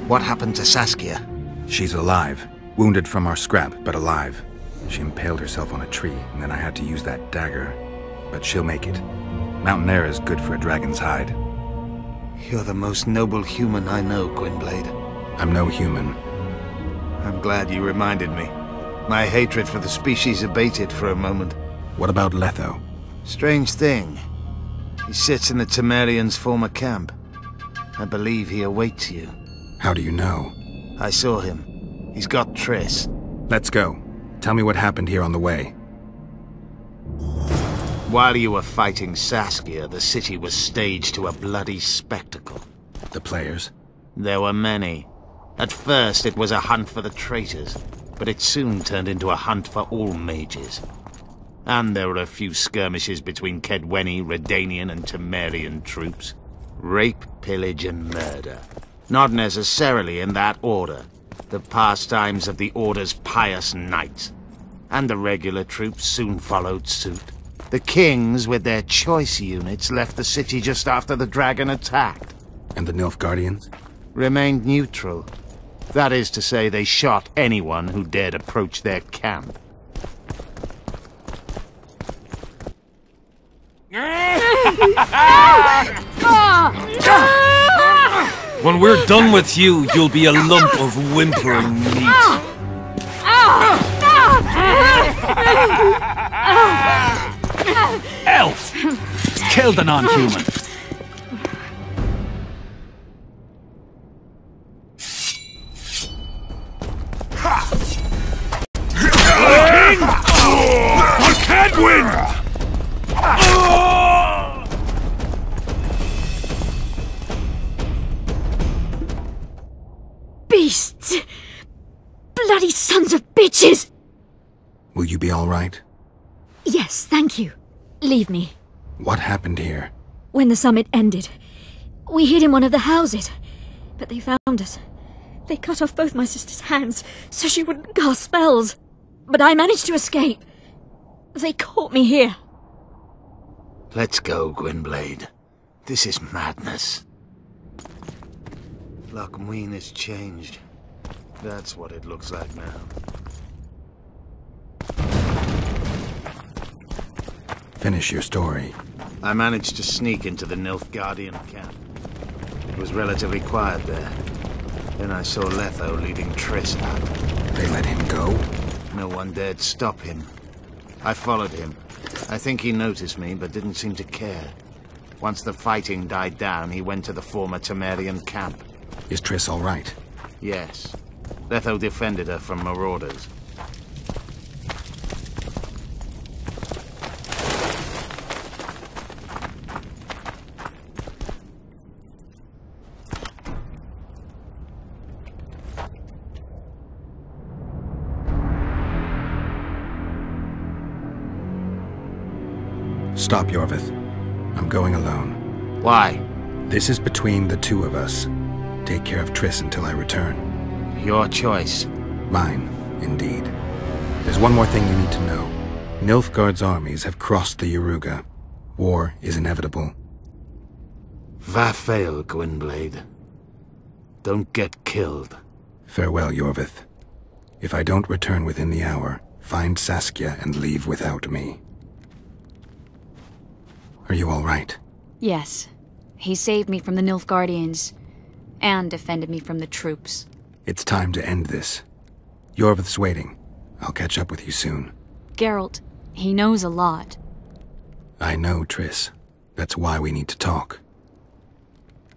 What happened to Saskia? She's alive. Wounded from our scrap, but alive. She impaled herself on a tree, and then I had to use that dagger. But she'll make it. Mountain air is good for a dragon's hide. You're the most noble human I know, Gwynblade. I'm no human. I'm glad you reminded me. My hatred for the species abated for a moment. What about Letho? Strange thing. He sits in the Temerians' former camp. I believe he awaits you. How do you know? I saw him. He's got Triss. Let's go. Tell me what happened here on the way. While you were fighting Saskia, the city was staged to a bloody spectacle. The players? There were many. At first it was a hunt for the traitors, but it soon turned into a hunt for all mages. And there were a few skirmishes between Kedweni, Redanian and Temerian troops. Rape, pillage and murder. Not necessarily in that order. The pastimes of the Order's pious knights. And the regular troops soon followed suit. The kings, with their choice units, left the city just after the dragon attacked. And the Nilfgaardians? Remained neutral. That is to say, they shot anyone who dared approach their camp. When we're done with you, you'll be a lump of whimpering meat. Elf! Kill the non-human! King! I can't win! Beasts! Bloody sons of bitches! Will you be all right? Yes, thank you. Leave me. What happened here? When the summit ended, we hid in one of the houses, but they found us. They cut off both my sister's hands so she wouldn't cast spells. But I managed to escape. They caught me here. Let's go, Gwynblade. This is madness. Lochmuin has changed. That's what it looks like now. Finish your story. I managed to sneak into the Nilfgaardian camp. It was relatively quiet there. Then I saw Letho leading Triss out. They let him go? No one dared stop him. I followed him. I think he noticed me, but didn't seem to care. Once the fighting died down, he went to the former Temerian camp. Is Triss all right? Yes. Letho defended her from marauders. Stop, Iorveth. I'm going alone. Why? This is between the two of us. Take care of Triss until I return. Your choice. Mine, indeed. There's one more thing you need to know. Nilfgaard's armies have crossed the Yaruga. War is inevitable. Va fail, Gwynblade. Don't get killed. Farewell, Iorveth. If I don't return within the hour, find Saskia and leave without me. Are you all right? Yes. He saved me from the Nilfgaardians, and defended me from the troops. It's time to end this. Iorveth's waiting. I'll catch up with you soon. Geralt, he knows a lot. I know, Triss. That's why we need to talk.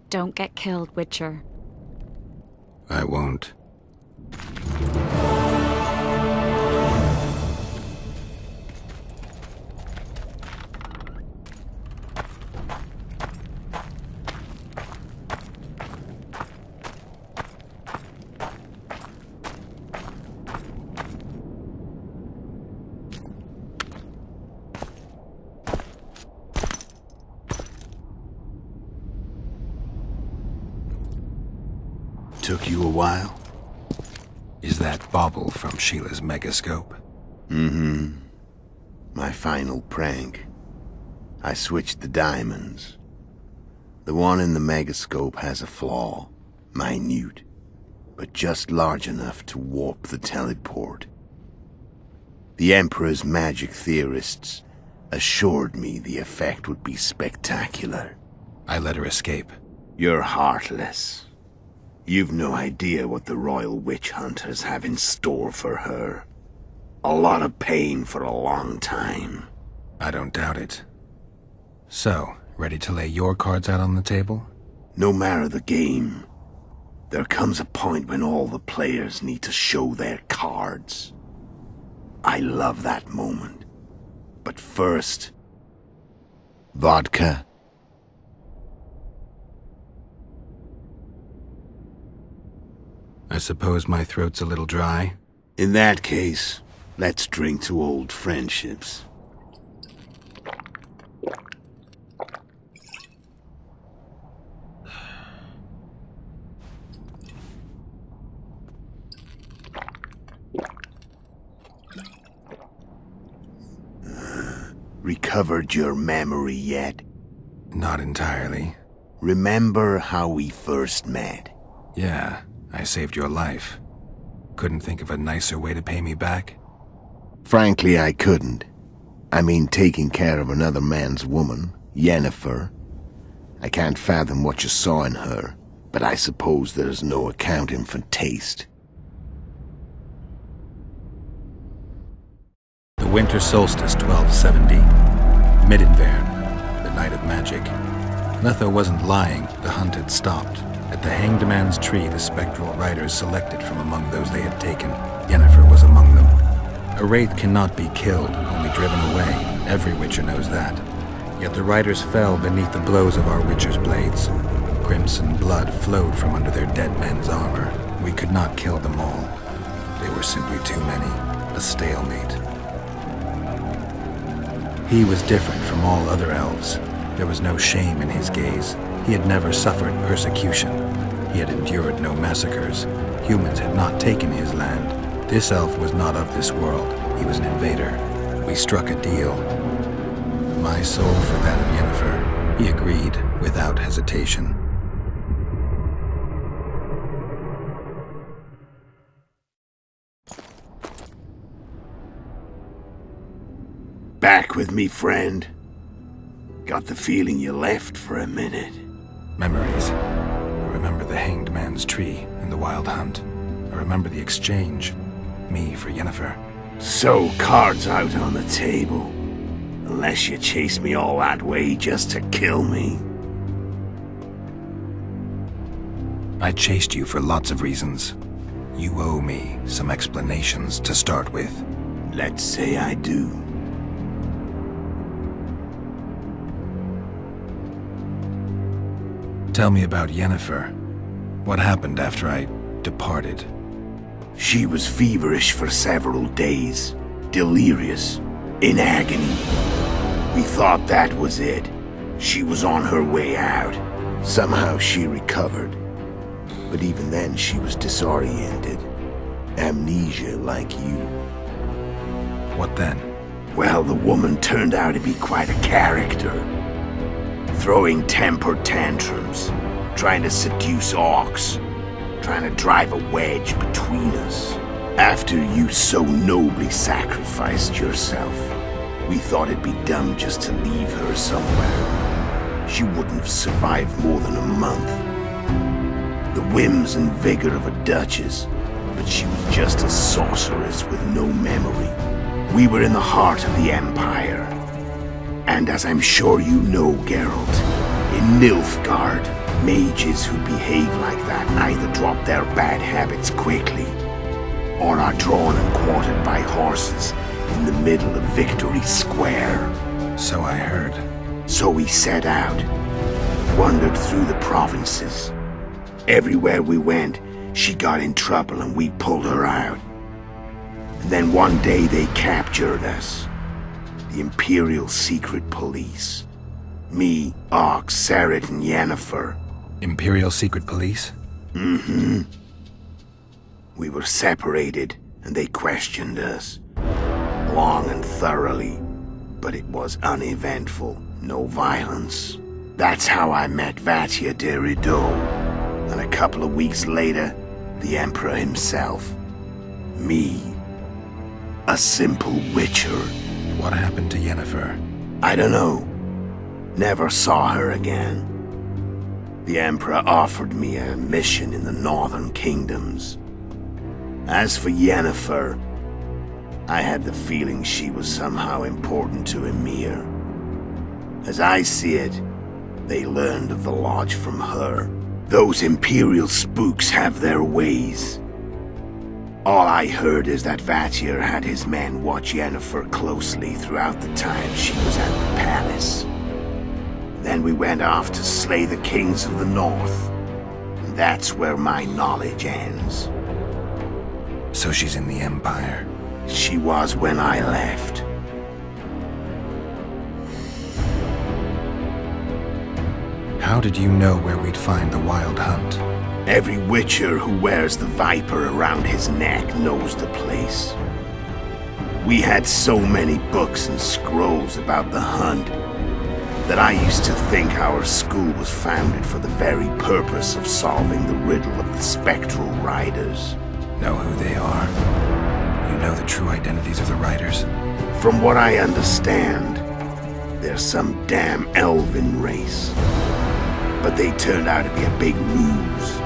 Don't get killed, Witcher. I won't. Took you a while? Is that bauble from Sheila's megascope? Mm-hmm. My final prank. I switched the diamonds. The one in the megascope has a flaw. Minute. but just large enough to warp the teleport. The Emperor's magic theorists assured me the effect would be spectacular. I let her escape. You're heartless. You've no idea what the royal witch hunters have in store for her. A lot of pain for a long time. I don't doubt it. So, ready to lay your cards out on the table? No matter the game, there comes a point when all the players need to show their cards. I love that moment. But first... vodka? I suppose my throat's a little dry. In that case, let's drink to old friendships. Recovered your memory yet? Not entirely. Remember how we first met? Yeah, I saved your life. Couldn't think of a nicer way to pay me back? Frankly, I couldn't. I mean, taking care of another man's woman, Yennefer. I can't fathom what you saw in her, but I suppose there's no accounting for taste. The winter solstice 1270. Midinvern, the night of magic. Letho wasn't lying, the hunt had stopped. At the Hanged Man's Tree, the spectral riders selected from among those they had taken. Yennefer was among them. A wraith cannot be killed, only driven away. Every witcher knows that. Yet the riders fell beneath the blows of our witcher's blades. Crimson blood flowed from under their dead men's armor. We could not kill them all. They were simply too many. A stalemate. He was different from all other elves. There was no shame in his gaze. He had never suffered persecution. He had endured no massacres. Humans had not taken his land. This elf was not of this world. He was an invader. We struck a deal. My soul for that of Yennefer. He agreed, without hesitation. Back with me, friend. Got the feeling you left for a minute. Memories. I remember the Hanged Man's Tree and the Wild Hunt. I remember the exchange. Me for Yennefer. So, cards out on the table. Unless you chase me all that way just to kill me. I chased you for lots of reasons. You owe me some explanations to start with. Let's say I do. Tell me about Yennefer. What happened after I departed? She was feverish for several days. Delirious. In agony. We thought that was it. She was on her way out. Somehow she recovered. But even then she was disoriented. Amnesia like you. What then? Well, the woman turned out to be quite a character. Throwing temper tantrums, trying to seduce orcs, trying to drive a wedge between us. After you so nobly sacrificed yourself, we thought it'd be dumb just to leave her somewhere. She wouldn't have survived more than a month. The whims and vigor of a duchess, but she was just a sorceress with no memory. We were in the heart of the Empire. And as I'm sure you know, Geralt, in Nilfgaard, mages who behave like that either drop their bad habits quickly, or are drawn and quartered by horses in the middle of Victory Square. So I heard. So we set out, wandered through the provinces. Everywhere we went, she got in trouble and we pulled her out. And then one day they captured us. The Imperial Secret Police. Me, Ox, Serret, and Yennefer. Imperial Secret Police? Mm-hmm. We were separated, and they questioned us. Long and thoroughly. But it was uneventful. No violence. That's how I met Vatia de Rideau. And a couple of weeks later, The Emperor himself. Me. A simple witcher. What happened to Yennefer? I don't know. Never saw her again. The Emperor offered me a mission in the northern kingdoms. As for Yennefer, I had the feeling she was somehow important to Emir. As I see it, they learned of the Lodge from her. Those Imperial spooks have their ways. All I heard is that Vatir had his men watch Yennefer closely throughout the time she was at the palace. Then we went off to slay the kings of the north. And that's where my knowledge ends. So she's in the Empire. She was when I left. How did you know where we'd find the Wild Hunt? Every witcher who wears the viper around his neck knows the place. We had so many books and scrolls about the hunt that I used to think our school was founded for the very purpose of solving the riddle of the spectral riders. Know who they are? You know the true identities of the riders? From what I understand, they're some damn elven race. But they turned out to be a big ruse.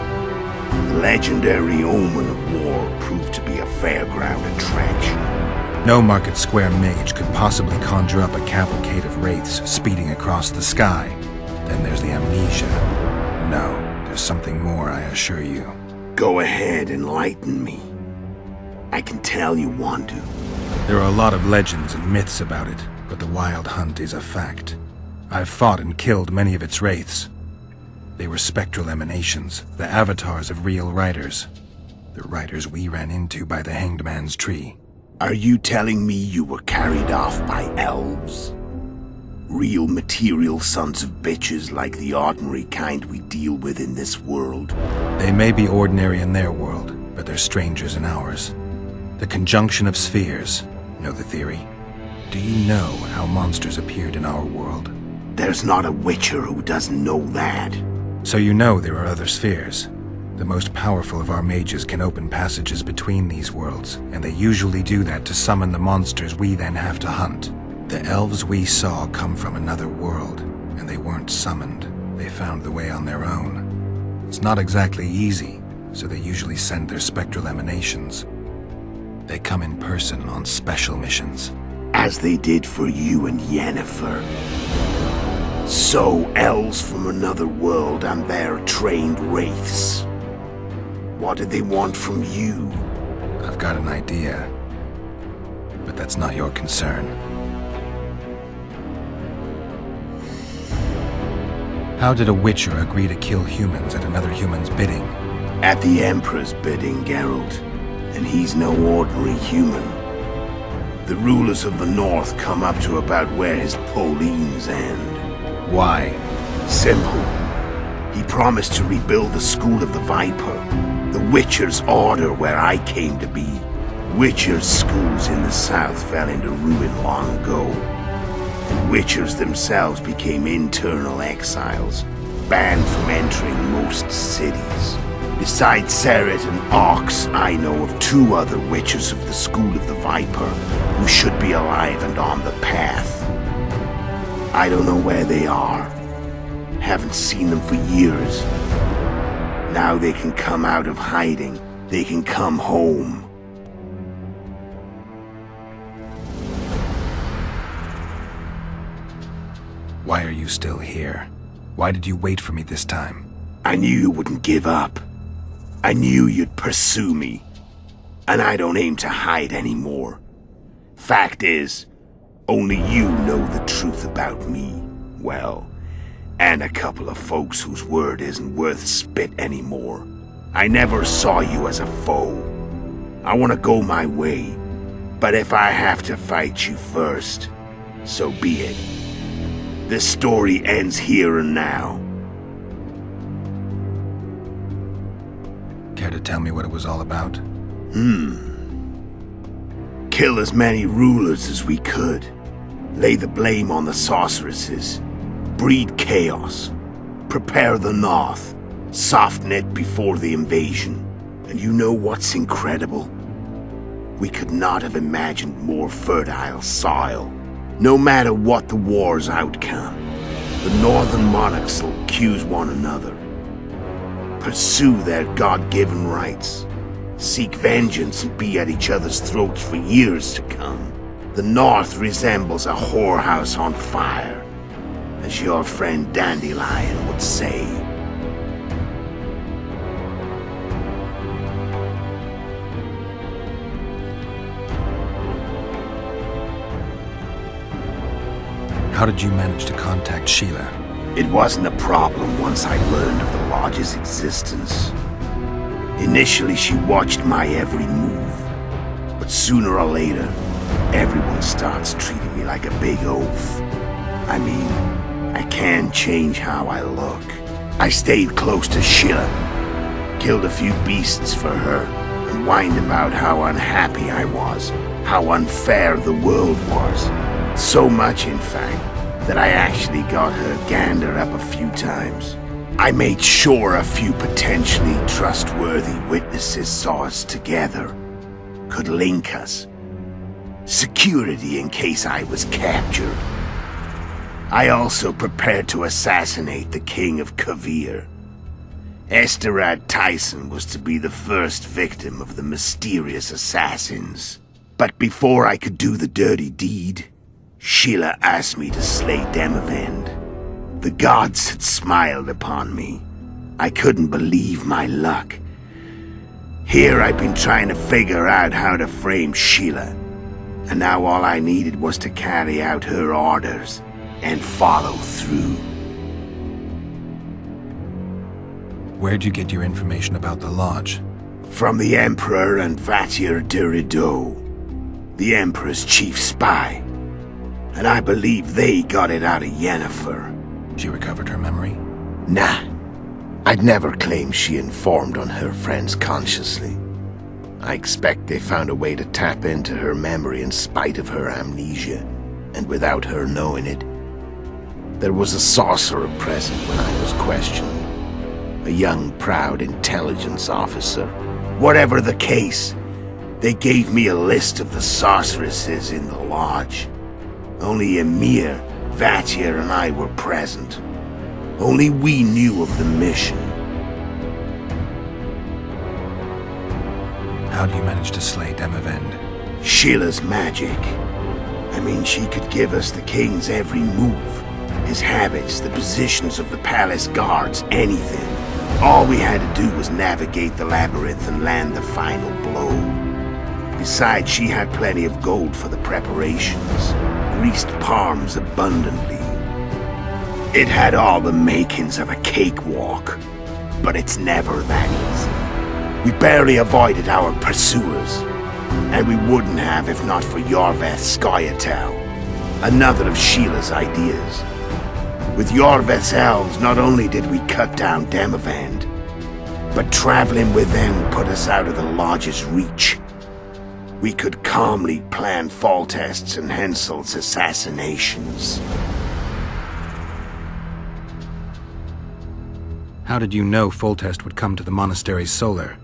The legendary omen of war proved to be a fairground attraction. No Market Square mage could possibly conjure up a cavalcade of wraiths speeding across the sky. Then there's the amnesia. No, there's something more, I assure you. Go ahead, enlighten me. I can tell you want to. There are a lot of legends and myths about it, but the Wild Hunt is a fact. I've fought and killed many of its wraiths. They were spectral emanations, the avatars of real riders. The riders we ran into by the Hanged Man's tree. Are you telling me you were carried off by elves? Real material sons of bitches like the ordinary kind we deal with in this world? They may be ordinary in their world, but they're strangers in ours. The conjunction of spheres. Know the theory? Do you know how monsters appeared in our world? There's not a witcher who doesn't know that. So you know there are other spheres. The most powerful of our mages can open passages between these worlds, and they usually do that to summon the monsters we then have to hunt. The elves we saw come from another world, and they weren't summoned. They found the way on their own. It's not exactly easy, so they usually send their spectral emanations. They come in person on special missions. As they did for you and Yennefer. So, elves from another world and their trained wraiths. What did they want from you? I've got an idea, but that's not your concern. How did a witcher agree to kill humans at another human's bidding? At the Emperor's bidding, Geralt. And he's no ordinary human. The rulers of the North come up to about where his Pauline's end. Why? Simple. He promised to rebuild the School of the Viper, the Witcher's Order where I came to be. Witcher's schools in the south fell into ruin long ago, and Witchers themselves became internal exiles, banned from entering most cities. Besides Seret and Ox, I know of 2 other Witchers of the School of the Viper who should be alive and on the path. I don't know where they are. Haven't seen them for years. Now they can come out of hiding. They can come home. Why are you still here? Why did you wait for me this time? I knew you wouldn't give up. I knew you'd pursue me. And I don't aim to hide anymore. Fact is, only you know the truth about me, well, and a couple of folks whose word isn't worth spit anymore. I never saw you as a foe. I want to go my way, but if I have to fight you first, so be it. This story ends here and now. Care to tell me what it was all about? Kill as many rulers as we could. Lay the blame on the sorceresses. Breed chaos. Prepare the North. Soften it before the invasion. And you know what's incredible? We could not have imagined more fertile soil. No matter what the war's outcome, the northern monarchs will accuse one another, pursue their God-given rights, seek vengeance and be at each other's throats for years to come. The north resembles a whorehouse on fire, as your friend Dandelion would say. How did you manage to contact Sheila? It wasn't a problem once I learned of the Lodge's existence. Initially, she watched my every move. But sooner or later, everyone starts treating me like a big oaf. I mean, I can't change how I look. I stayed close to Sheila, killed a few beasts for her, and whined about how unhappy I was, how unfair the world was. So much, in fact, that I actually got her gander up a few times. I made sure a few potentially trustworthy witnesses saw us together, could link us. Security in case I was captured. I also prepared to assassinate the King of Kavir. Esterad Tyson was to be the first victim of the mysterious assassins. But before I could do the dirty deed, Sheila asked me to slay Demavend. The gods had smiled upon me. I couldn't believe my luck. Here I'd been trying to figure out how to frame Sheila, and now all I needed was to carry out her orders and follow through. Where'd you get your information about the Lodge? From the Emperor and Vatir de Rideau, the Emperor's chief spy. And I believe they got it out of Yennefer. She recovered her memory? Nah. I'd never claim she informed on her friends consciously. I expect they found a way to tap into her memory in spite of her amnesia, and without her knowing it. There was a sorcerer present when I was questioned. A young, proud intelligence officer. Whatever the case, they gave me a list of the sorceresses in the Lodge. Only Emir, Vatir, and I were present. Only we knew of the mission. How do you manage to slay Demavend? Sheila's magic. I mean, she could give us the king's every move. His habits, the positions of the palace guards, anything. All we had to do was navigate the labyrinth and land the final blow. Besides, she had plenty of gold for the preparations. Greased palms abundantly. It had all the makings of a cakewalk, but it's never that easy. We barely avoided our pursuers, and we wouldn't have if not for Iorveth's Scoia'tael, another of Sheila's ideas. With Iorveth's elves, not only did we cut down Demavend, but traveling with them put us out of the Lodge's reach. We could calmly plan Foltest's and Hensel's assassinations. How did you know Foltest would come to the monastery's solar?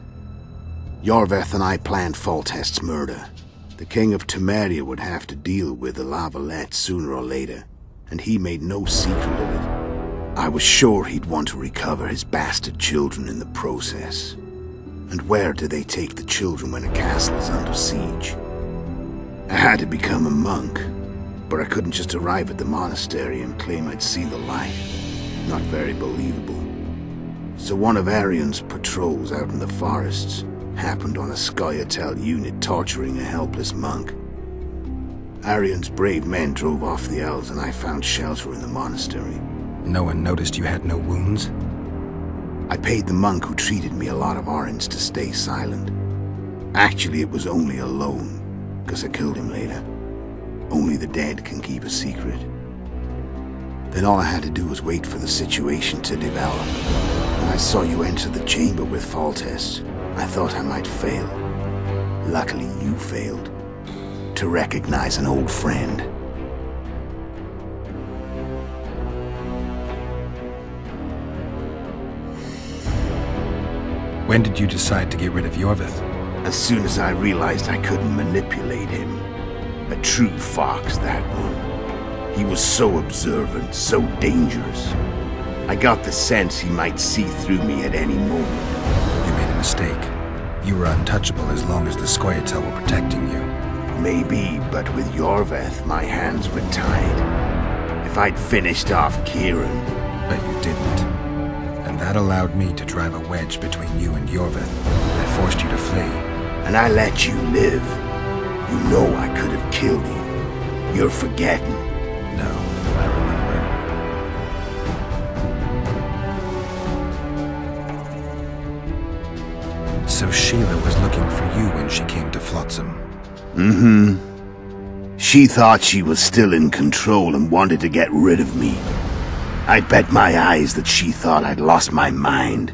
Iorveth and I planned Foltest's murder. The King of Temeria would have to deal with the La Valette sooner or later, and he made no secret of it. I was sure he'd want to recover his bastard children in the process. And where do they take the children when a castle is under siege? I had to become a monk, but I couldn't just arrive at the monastery and claim I'd see the light. Not very believable. So one of Arion's patrols out in the forests happened on a Scoia'tael unit torturing a helpless monk. Arion's brave men drove off the elves and I found shelter in the monastery. No one noticed you had no wounds? I paid the monk who treated me a lot of orange to stay silent. Actually, it was only a loan, because I killed him later. Only the dead can keep a secret. Then all I had to do was wait for the situation to develop. When I saw you enter the chamber with Foltest, I thought I might fail. Luckily, you failed. To recognize an old friend. When did you decide to get rid of Iorveth? As soon as I realized I couldn't manipulate him. A true fox, that one. He was so observant, so dangerous. I got the sense he might see through me at any moment. You made a mistake. You were untouchable as long as the Scoia'tael were protecting you. Maybe, but with Iorveth, my hands were tied. If I'd finished off Kieran... But you didn't. And that allowed me to drive a wedge between you and Iorveth. I forced you to flee. And I let you live. You know I could have killed you. You're forgetting. No, I remember. So Sheila was looking for you when she came to Flotsam. Mm-hmm. She thought she was still in control and wanted to get rid of me. I'd bet my eyes that she thought I'd lost my mind,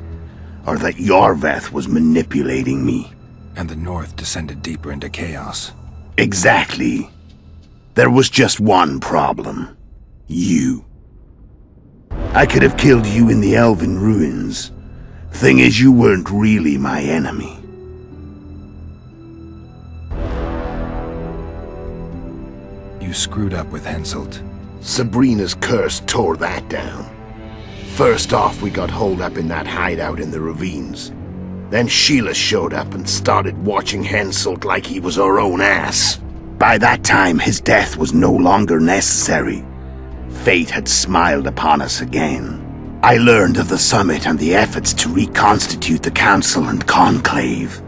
or that Iorveth was manipulating me. And the North descended deeper into chaos. Exactly. There was just one problem. You. I could have killed you in the Elven ruins. Thing is, you weren't really my enemy. You screwed up with Henselt. Sabrina's curse tore that down. First off, we got holed up in that hideout in the ravines. Then Sheila showed up and started watching Henselt like he was her own ass. By that time, his death was no longer necessary. Fate had smiled upon us again. I learned of the summit and the efforts to reconstitute the council and conclave.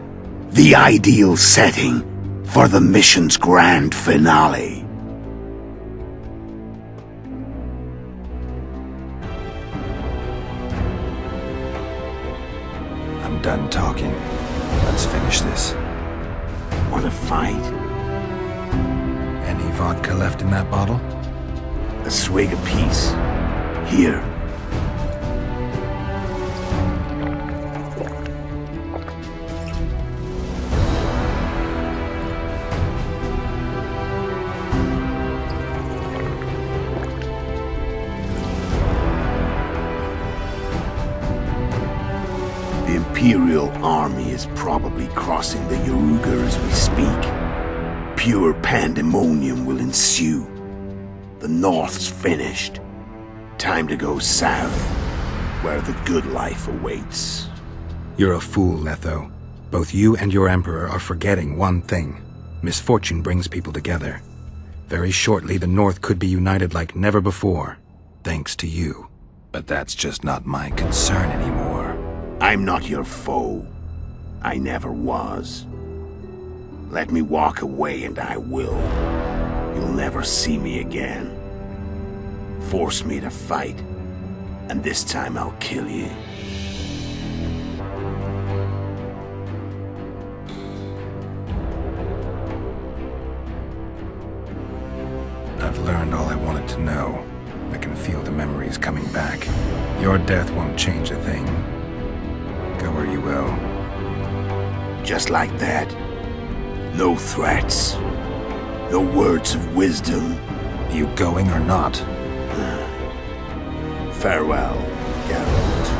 The ideal setting for the mission's grand finale. I'm done talking. Let's finish this. Want to fight? Any vodka left in that bottle? A swig apiece. Here. The Imperial army is probably crossing the Yaruga as we speak. Pure pandemonium will ensue. The North's finished. Time to go south, where the good life awaits. You're a fool, Letho. Both you and your Emperor are forgetting one thing. Misfortune brings people together. Very shortly, the North could be united like never before, thanks to you. But that's just not my concern anymore. I'm not your foe. I never was. Let me walk away and I will. You'll never see me again. Force me to fight, and this time I'll kill you. I've learned all I wanted to know. I can feel the memories coming back. Your death won't change a thing. Go where you will. Just like that. No threats. No words of wisdom. You going or not? Farewell, Geralt.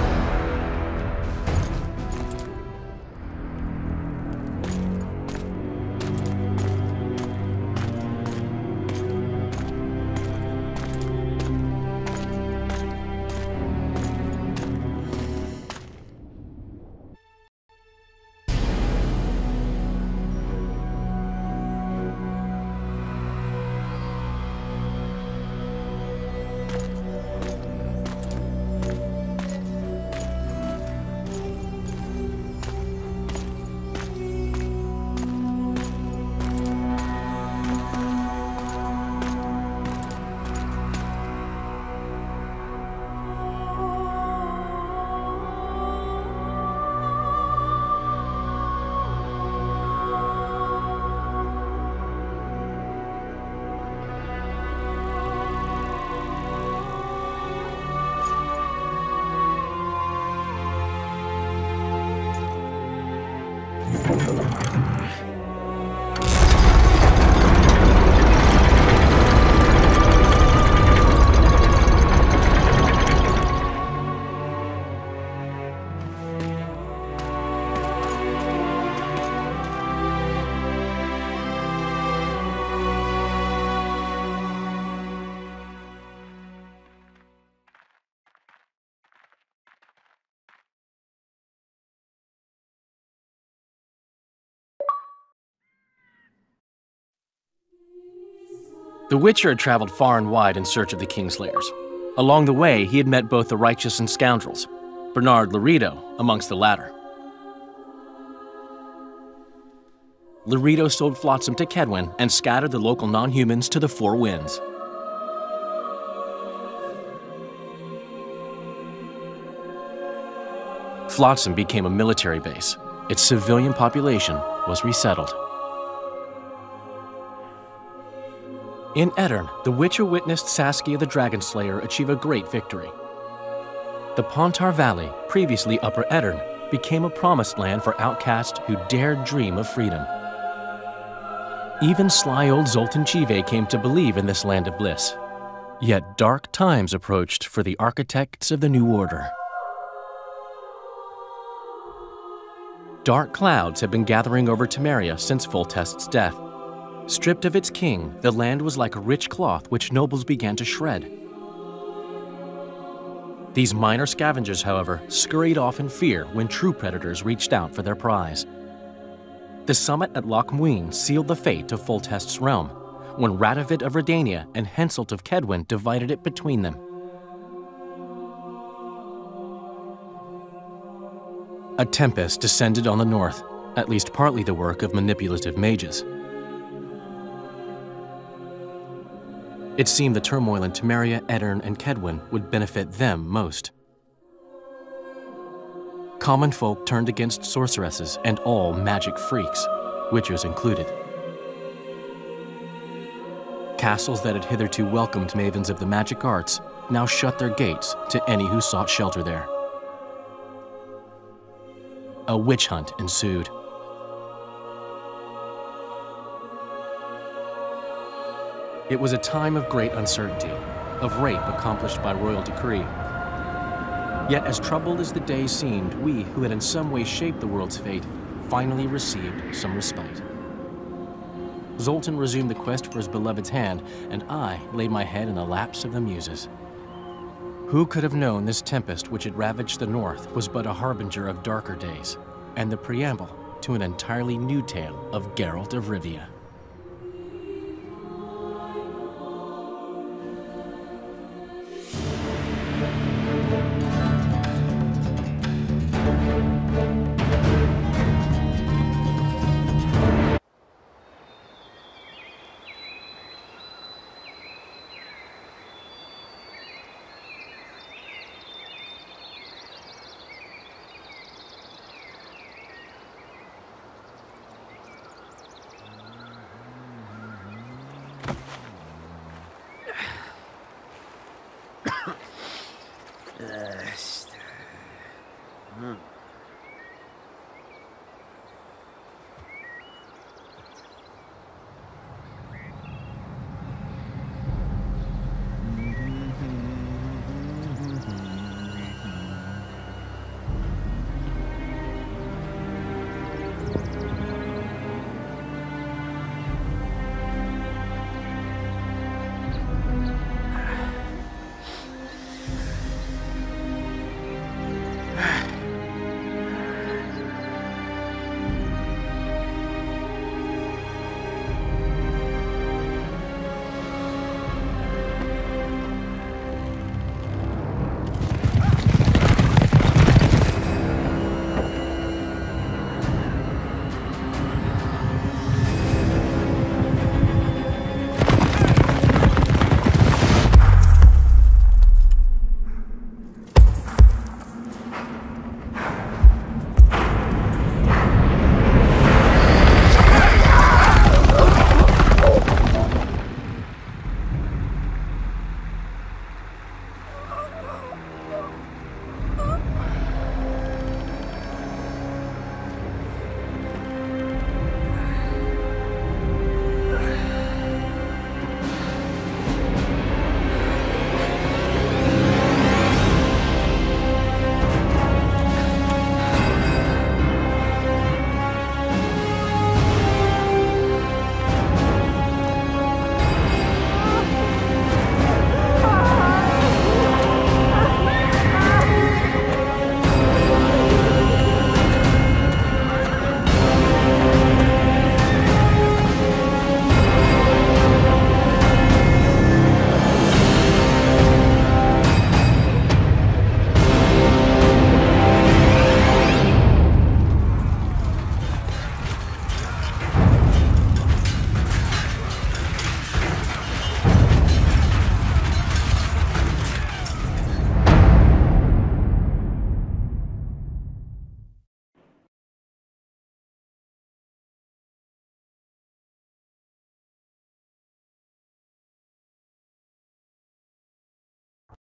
The Witcher had traveled far and wide in search of the kingslayers. Along the way, he had met both the righteous and scoundrels, Bernard Laredo amongst the latter. Laredo sold Flotsam to Kedwen and scattered the local non-humans to the four winds. Flotsam became a military base. Its civilian population was resettled. In Edirn, the Witcher witnessed Saskia the Dragon Slayer achieve a great victory. The Pontar Valley, previously Upper Edirn, became a promised land for outcasts who dared dream of freedom. Even sly old Zoltan Chive came to believe in this land of bliss. Yet dark times approached for the architects of the New Order. Dark clouds had been gathering over Temeria since Foltest's death. Stripped of its king, the land was like a rich cloth which nobles began to shred. These minor scavengers, however, scurried off in fear when true predators reached out for their prize. The summit at Loch Muin sealed the fate of Foltest's realm, when Radovid of Redania and Henselt of Kedwen divided it between them. A tempest descended on the north, at least partly the work of manipulative mages. It seemed the turmoil in Temeria, Edirn, and Kedwen would benefit them most. Common folk turned against sorceresses and all magic freaks, witchers included. Castles that had hitherto welcomed mavens of the magic arts now shut their gates to any who sought shelter there. A witch hunt ensued. It was a time of great uncertainty, of rape accomplished by royal decree. Yet as troubled as the days seemed, we, who had in some way shaped the world's fate, finally received some respite. Zoltan resumed the quest for his beloved's hand, and I laid my head in the laps of the muses. Who could have known this tempest which had ravaged the north was but a harbinger of darker days, and the preamble to an entirely new tale of Geralt of Rivia?